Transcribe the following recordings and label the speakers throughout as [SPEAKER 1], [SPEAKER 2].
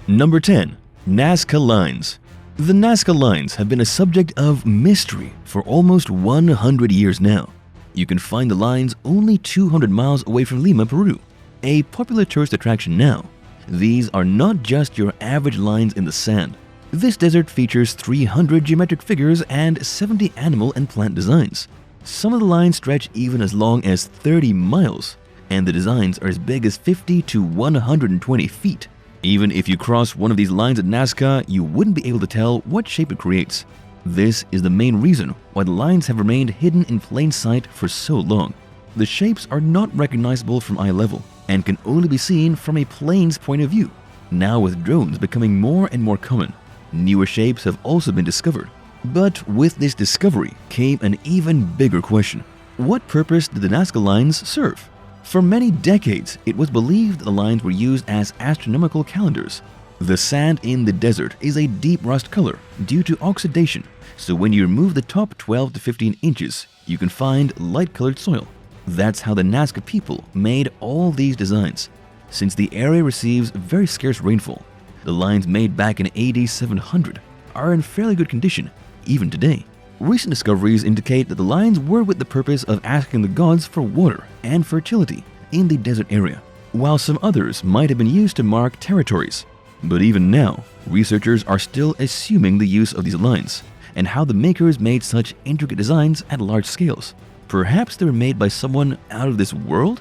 [SPEAKER 1] Number 10. Nazca Lines. The Nazca Lines have been a subject of mystery for almost 100 years now. You can find the lines only 200 miles away from Lima, Peru, a popular tourist attraction now. These are not just your average lines in the sand. This desert features 300 geometric figures and 70 animal and plant designs. Some of the lines stretch even as long as 30 miles, and the designs are as big as 50 to 120 feet. Even if you cross one of these lines at Nazca, you wouldn't be able to tell what shape it creates. This is the main reason why the lines have remained hidden in plain sight for so long. The shapes are not recognizable from eye level and can only be seen from a plane's point of view. Now, with drones becoming more and more common, newer shapes have also been discovered. But with this discovery came an even bigger question. What purpose did the Nazca Lines serve? For many decades, it was believed that the lines were used as astronomical calendars. The sand in the desert is a deep rust color due to oxidation, so when you remove the top 12 to 15 inches, you can find light-colored soil. That's how the Nazca people made all these designs. Since the area receives very scarce rainfall, the lines made back in AD 700 are in fairly good condition, even today. Recent discoveries indicate that the lines were with the purpose of asking the gods for water and fertility in the desert area, while some others might have been used to mark territories. But even now, researchers are still assuming the use of these lines and how the makers made such intricate designs at large scales. Perhaps they were made by someone out of this world?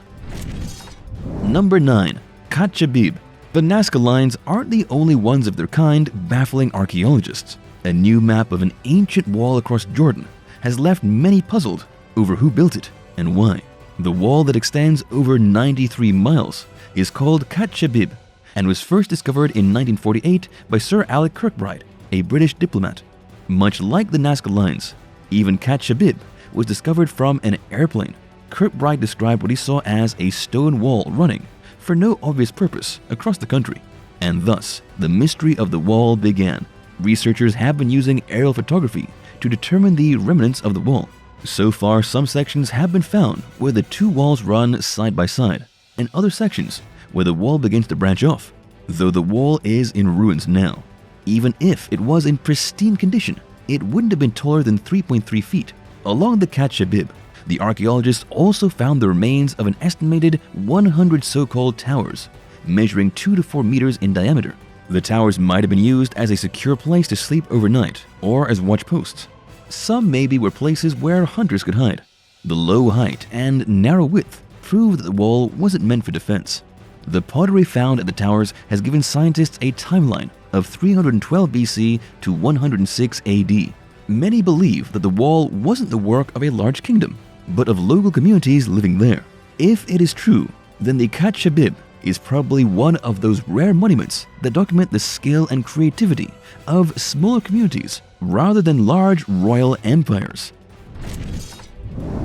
[SPEAKER 1] Number 9. Katchabib. The Nazca Lines aren't the only ones of their kind baffling archaeologists. A new map of an ancient wall across Jordan has left many puzzled over who built it and why. The wall that extends over 93 miles is called Katchabib and was first discovered in 1948 by Sir Alec Kirkbride, a British diplomat. Much like the Nazca Lines, even Katchabib was discovered from an airplane. Kirkbride described what he saw as a stone wall running for no obvious purpose across the country, and thus the mystery of the wall began. Researchers have been using aerial photography to determine the remnants of the wall. So far, some sections have been found where the two walls run side by side, and other sections where the wall begins to branch off. Though the wall is in ruins now, even if it was in pristine condition, it wouldn't have been taller than 3.3 feet. Along the Katchabib, the archaeologists also found the remains of an estimated 100 so-called towers, measuring 2 to 4 meters in diameter. The towers might have been used as a secure place to sleep overnight or as watch posts. Some maybe were places where hunters could hide. The low height and narrow width prove that the wall wasn't meant for defense. The pottery found at the towers has given scientists a timeline of 312 BC to 106 AD. Many believe that the wall wasn't the work of a large kingdom, but of local communities living there. If it is true, then the Katchabib is probably one of those rare monuments that document the skill and creativity of smaller communities rather than large royal empires.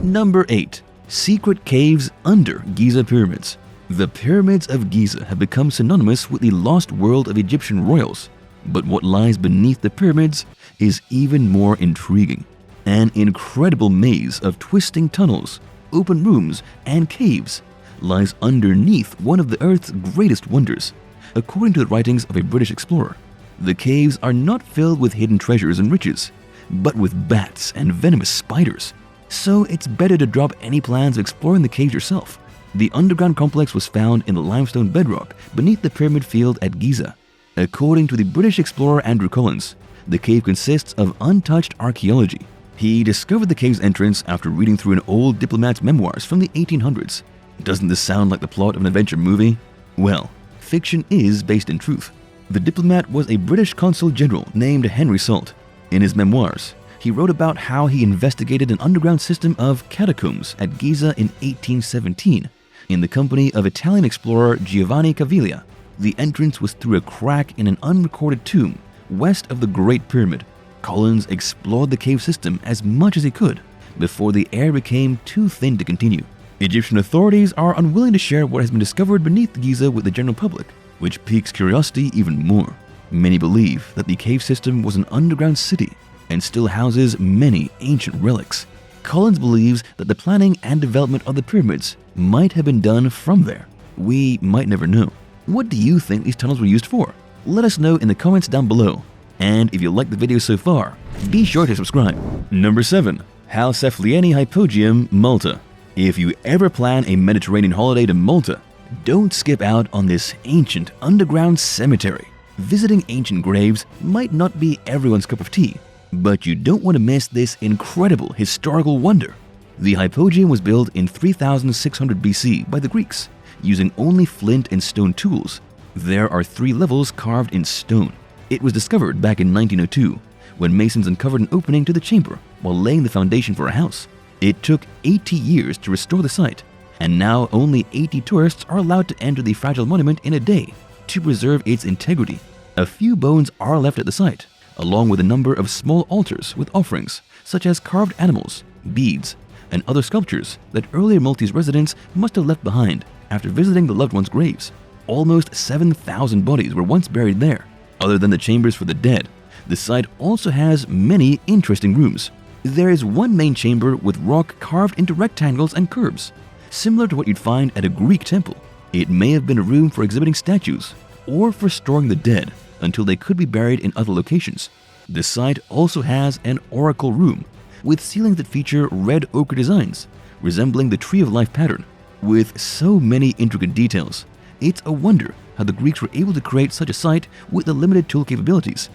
[SPEAKER 1] Number 8. Secret caves under Giza pyramids. The pyramids of Giza have become synonymous with the lost world of Egyptian royals, but what lies beneath the pyramids is even more intriguing. An incredible maze of twisting tunnels, open rooms, and caves lies underneath one of the Earth's greatest wonders. According to the writings of a British explorer, the caves are not filled with hidden treasures and riches, but with bats and venomous spiders. So it's better to drop any plans of exploring the caves yourself. The underground complex was found in the limestone bedrock beneath the pyramid field at Giza. According to the British explorer Andrew Collins, the cave consists of untouched archaeology. He discovered the cave's entrance after reading through an old diplomat's memoirs from the 1800s. Doesn't this sound like the plot of an adventure movie? Well, fiction is based in truth. The diplomat was a British consul general named Henry Salt. In his memoirs, he wrote about how he investigated an underground system of catacombs at Giza in 1817 in the company of Italian explorer Giovanni Caviglia. The entrance was through a crack in an unrecorded tomb west of the Great Pyramid. Collins explored the cave system as much as he could before the air became too thin to continue. Egyptian authorities are unwilling to share what has been discovered beneath Giza with the general public, which piques curiosity even more. Many believe that the cave system was an underground city and still houses many ancient relics. Collins believes that the planning and development of the pyramids might have been done from there. We might never know. What do you think these tunnels were used for? Let us know in the comments down below. And if you liked the video so far, be sure to subscribe. Number 7. Halcephliene Hypogeum Malta. If you ever plan a Mediterranean holiday to Malta, don't skip out on this ancient underground cemetery. Visiting ancient graves might not be everyone's cup of tea, but you don't want to miss this incredible historical wonder. The Hypogeum was built in 3600 BC by the Greeks, using only flint and stone tools. There are 3 levels carved in stone. It was discovered back in 1902, when masons uncovered an opening to the chamber while laying the foundation for a house. It took 80 years to restore the site, and now only 80 tourists are allowed to enter the fragile monument in a day to preserve its integrity. A few bones are left at the site, along with a number of small altars with offerings, such as carved animals, beads, and other sculptures that earlier Maltese residents must have left behind after visiting the loved ones' graves. Almost 7,000 bodies were once buried there. Other than the chambers for the dead, the site also has many interesting rooms. There is one main chamber with rock carved into rectangles and curves, similar to what you'd find at a Greek temple. It may have been a room for exhibiting statues or for storing the dead until they could be buried in other locations. The site also has an oracle room with ceilings that feature red ochre designs, resembling the Tree of Life pattern. With so many intricate details, it's a wonder how the Greeks were able to create such a site with the limited tool capabilities.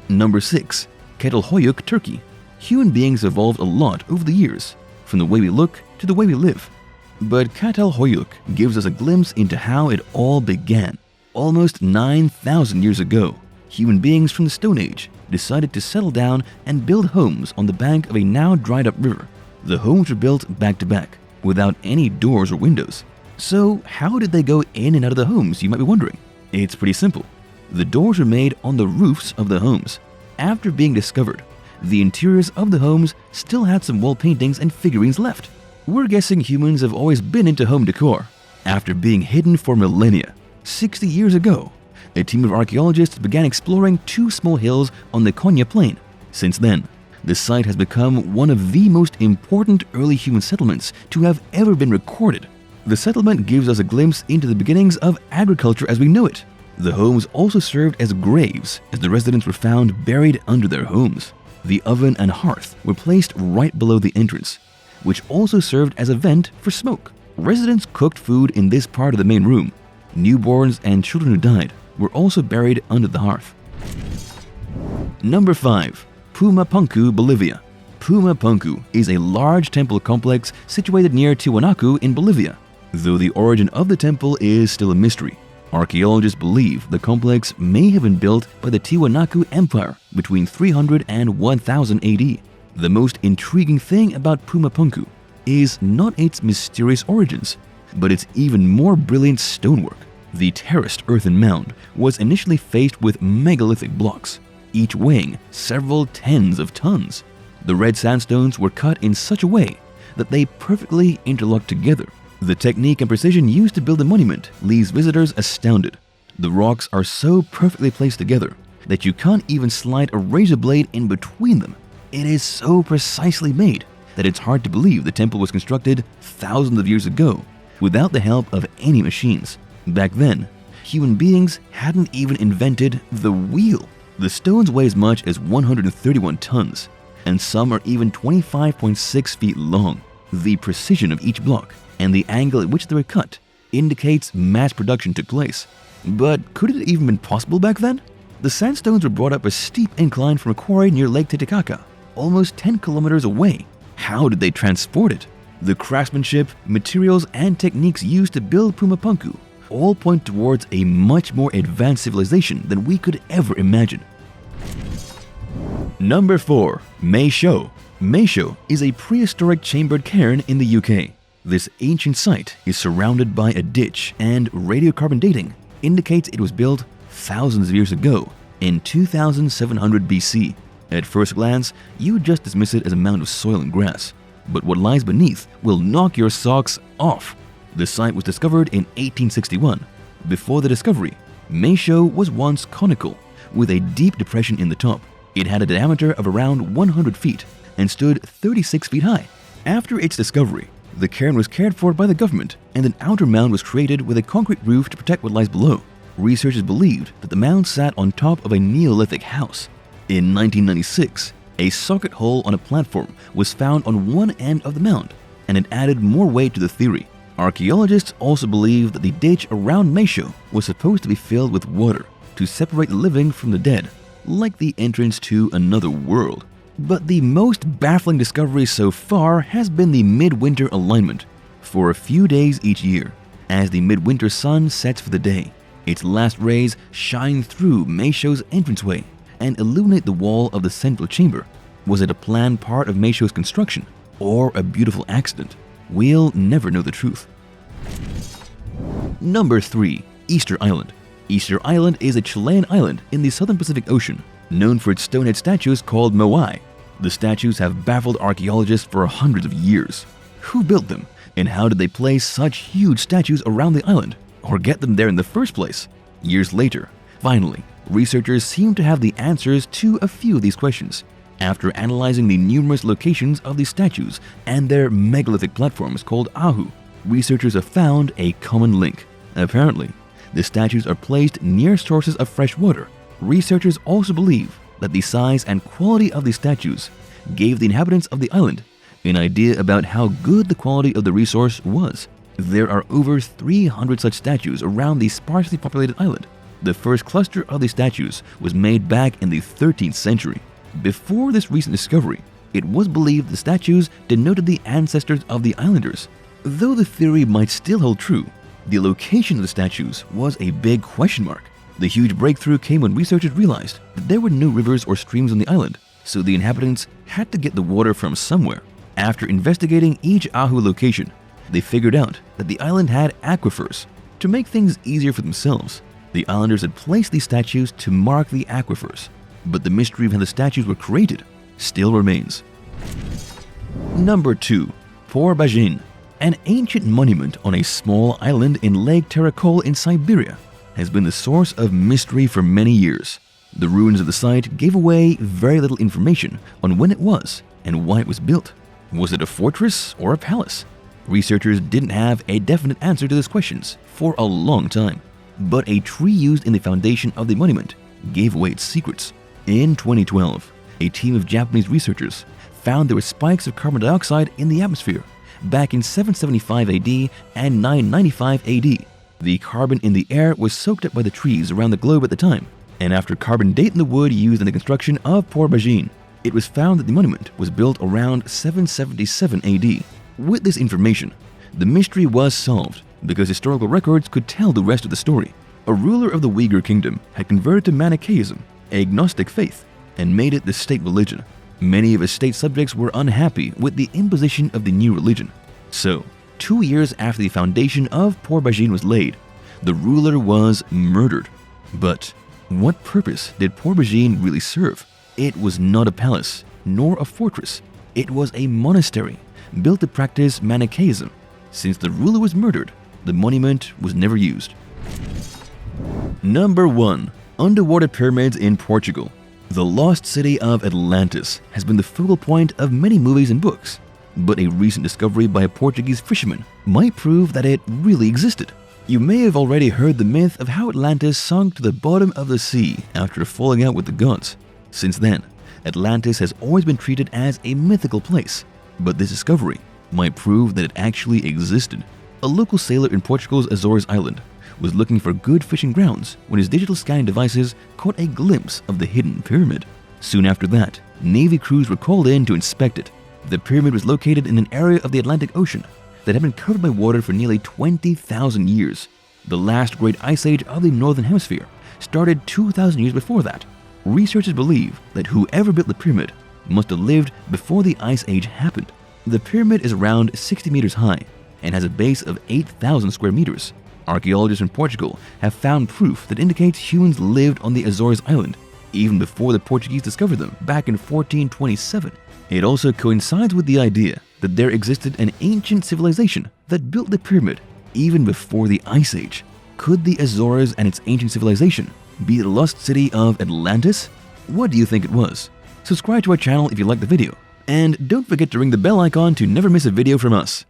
[SPEAKER 1] Number 6. Cattlehoyuk Turkey. Human beings evolved a lot over the years, from the way we look to the way we live. But Cattlehoyuk gives us a glimpse into how it all began. Almost 9,000 years ago, human beings from the Stone Age decided to settle down and build homes on the bank of a now dried up river. The homes were built back to back, without any doors or windows. So how did they go in and out of the homes, you might be wondering? It's pretty simple. The doors were made on the roofs of the homes. After being discovered, the interiors of the homes still had some wall paintings and figurines left. We're guessing humans have always been into home decor. After being hidden for millennia, 60 years ago, a team of archaeologists began exploring 2 small hills on the Konya Plain. Since then, the site has become one of the most important early human settlements to have ever been recorded. The settlement gives us a glimpse into the beginnings of agriculture as we know it. The homes also served as graves, as the residents were found buried under their homes. The oven and hearth were placed right below the entrance, which also served as a vent for smoke. Residents cooked food in this part of the main room. Newborns and children who died were also buried under the hearth. Number 5. Pumapunku Bolivia. Pumapunku is a large temple complex situated near Tiwanaku in Bolivia. Though the origin of the temple is still a mystery, archaeologists believe the complex may have been built by the Tiwanaku Empire between 300 and 1000 AD. The most intriguing thing about Pumapunku is not its mysterious origins, but its even more brilliant stonework. The terraced earthen mound was initially faced with megalithic blocks, each weighing several tens of tons. The red sandstones were cut in such a way that they perfectly interlocked together. The technique and precision used to build the monument leaves visitors astounded. The rocks are so perfectly placed together that you can't even slide a razor blade in between them. It is so precisely made that it's hard to believe the temple was constructed thousands of years ago without the help of any machines. Back then, human beings hadn't even invented the wheel. The stones weigh as much as 131 tons, and some are even 25.6 feet long. The precision of each block and the angle at which they were cut indicates mass production took place. But could it even been possible back then? The sandstones were brought up a steep incline from a quarry near Lake Titicaca, almost 10 kilometers away. How did they transport it? The craftsmanship, materials, and techniques used to build Pumapunku all point towards a much more advanced civilization than we could ever imagine. Number 4. Meisho. Meisho is a prehistoric chambered cairn in the UK. This ancient site is surrounded by a ditch, and radiocarbon dating indicates it was built thousands of years ago in 2700 BC. At first glance, you would just dismiss it as a mound of soil and grass, but what lies beneath will knock your socks off. The site was discovered in 1861. Before the discovery, Meisho was once conical, with a deep depression in the top. It had a diameter of around 100 feet and stood 36 feet high. After its discovery, the cairn was cared for by the government, and an outer mound was created with a concrete roof to protect what lies below. researchers believed that the mound sat on top of a Neolithic house. In 1996, a socket hole on a platform was found on one end of the mound, and it added more weight to the theory. Archaeologists also believe that the ditch around Meisho was supposed to be filled with water to separate the living from the dead, like the entrance to another world. But the most baffling discovery so far has been the midwinter alignment. For a few days each year, as the midwinter sun sets for the day, its last rays shine through Meisho's entranceway and illuminate the wall of the central chamber. Was it a planned part of Meisho's construction or a beautiful accident? We'll never know the truth. Number 3. Easter Island. Easter Island is a Chilean island in the southern Pacific Ocean, known for its stone-head statues called moai. The statues have baffled archaeologists for hundreds of years. Who built them, and how did they place such huge statues around the island, or get them there in the first place? Years later, finally, researchers seem to have the answers to a few of these questions. After analyzing the numerous locations of these statues and their megalithic platforms called ahu, researchers have found a common link. Apparently, the statues are placed near sources of fresh water. Researchers also believe that the size and quality of these statues gave the inhabitants of the island an idea about how good the quality of the resource was. There are over 300 such statues around the sparsely populated island. The first cluster of these statues was made back in the 13th century. Before this recent discovery, it was believed the statues denoted the ancestors of the islanders. Though the theory might still hold true, the location of the statues was a big question mark. The huge breakthrough came when researchers realized that there were no rivers or streams on the island, so the inhabitants had to get the water from somewhere. After investigating each ahu location, they figured out that the island had aquifers. To make things easier for themselves, the islanders had placed these statues to mark the aquifers. But the mystery of how the statues were created still remains. Number 2. Beijin. An ancient monument on a small island in Lake Tarakol in Siberia has been the source of mystery for many years. The ruins of the site gave away very little information on when it was and why it was built. Was it a fortress or a palace? Researchers didn't have a definite answer to these questions for a long time, but a tree used in the foundation of the monument gave away its secrets. In 2012, a team of Japanese researchers found there were spikes of carbon dioxide in the atmosphere back in 775 AD and 995 AD. The carbon in the air was soaked up by the trees around the globe at the time, and after carbon dating the wood used in the construction of Beijin, it was found that the monument was built around 777 AD. With this information, the mystery was solved because historical records could tell the rest of the story. A ruler of the Uyghur kingdom had converted to Manichaeism, an agnostic faith, and made it the state religion. Many of his state subjects were unhappy with the imposition of the new religion. So, 2 years after the foundation of Beijin was laid, the ruler was murdered. But what purpose did Beijin really serve? It was not a palace, nor a fortress. It was a monastery, built to practice Manichaeism. Since the ruler was murdered, the monument was never used. Number 1. Underwater pyramids in Portugal. The lost city of Atlantis has been the focal point of many movies and books, but a recent discovery by a Portuguese fisherman might prove that it really existed. You may have already heard the myth of how Atlantis sunk to the bottom of the sea after falling out with the gods. Since then, Atlantis has always been treated as a mythical place, but this discovery might prove that it actually existed. A local sailor in Portugal's Azores Island was looking for good fishing grounds when his digital scanning devices caught a glimpse of the hidden pyramid. Soon after that, Navy crews were called in to inspect it. The pyramid was located in an area of the Atlantic Ocean that had been covered by water for nearly 20,000 years. The last great ice age of the Northern Hemisphere started 2,000 years before that. Researchers believe that whoever built the pyramid must have lived before the ice age happened. The pyramid is around 60 meters high and has a base of 8,000 square meters. Archaeologists in Portugal have found proof that indicates humans lived on the Azores Island even before the Portuguese discovered them back in 1427. It also coincides with the idea that there existed an ancient civilization that built the pyramid even before the Ice Age. Could the Azores and its ancient civilization be the lost city of Atlantis? What do you think it was? Subscribe to our channel if you liked the video, and don't forget to ring the bell icon to never miss a video from us.